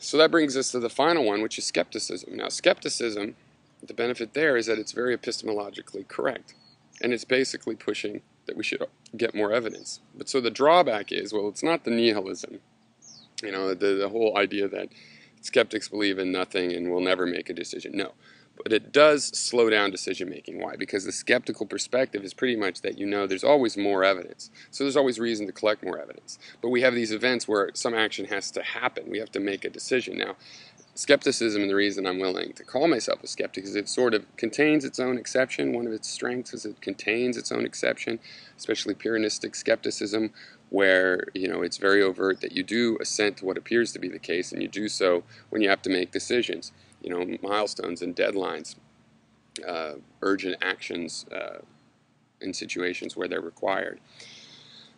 So that brings us to the final one, which is skepticism. Now, skepticism, the benefit there is that it's very epistemologically correct. And it's basically pushing that we should get more evidence. But so the drawback is, well, it's not the nihilism. You know, the whole idea that skeptics believe in nothing and will never make a decision. No. But it does slow down decision-making. Why? Because the skeptical perspective is pretty much that, you know, there's always more evidence. So there's always reason to collect more evidence. But we have these events where some action has to happen. We have to make a decision. Now, skepticism, and the reason I'm willing to call myself a skeptic, is it sort of contains its own exception. One of its strengths is it contains its own exception, especially puritanistic skepticism, where, you know, it's very overt that you do assent to what appears to be the case, and you do so when you have to make decisions. You know, milestones and deadlines, urgent actions in situations where they're required.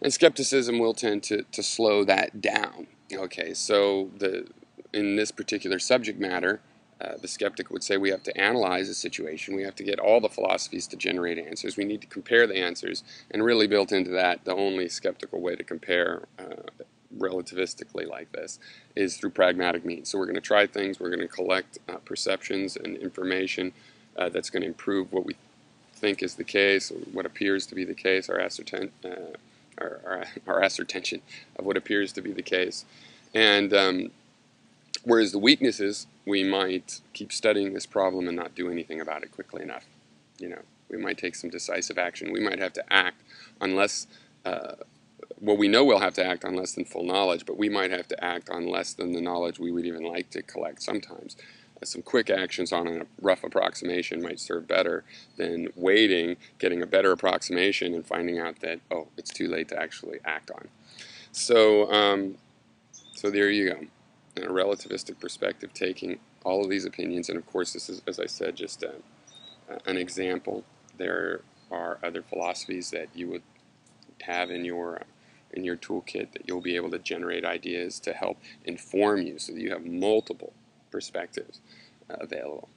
And skepticism will tend to slow that down. Okay, so in this particular subject matter, the skeptic would say we have to analyze a situation. We have to get all the philosophies to generate answers. We need to compare the answers. And really built into that, the only skeptical way to compare relativistically like this is through pragmatic means. So we're going to try things. We're going to collect perceptions and information that's going to improve what we think is the case, what appears to be the case, our ascertention of what appears to be the case. And whereas the weaknesses, we might keep studying this problem and not do anything about it quickly enough. You know, we might take some decisive action. We might have to act unless, well, we know we'll have to act on less than full knowledge, but we might have to act on less than the knowledge we would even like to collect sometimes. Some quick actions on a rough approximation might serve better than waiting, getting a better approximation, and finding out that, oh, it's too late to actually act on. So, so there you go. In a relativistic perspective, taking all of these opinions, and of course this is, as I said, just an example. There are other philosophies that you would have in your toolkit that you'll be able to generate ideas to help inform you so that you have multiple perspectives available.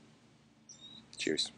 Cheers.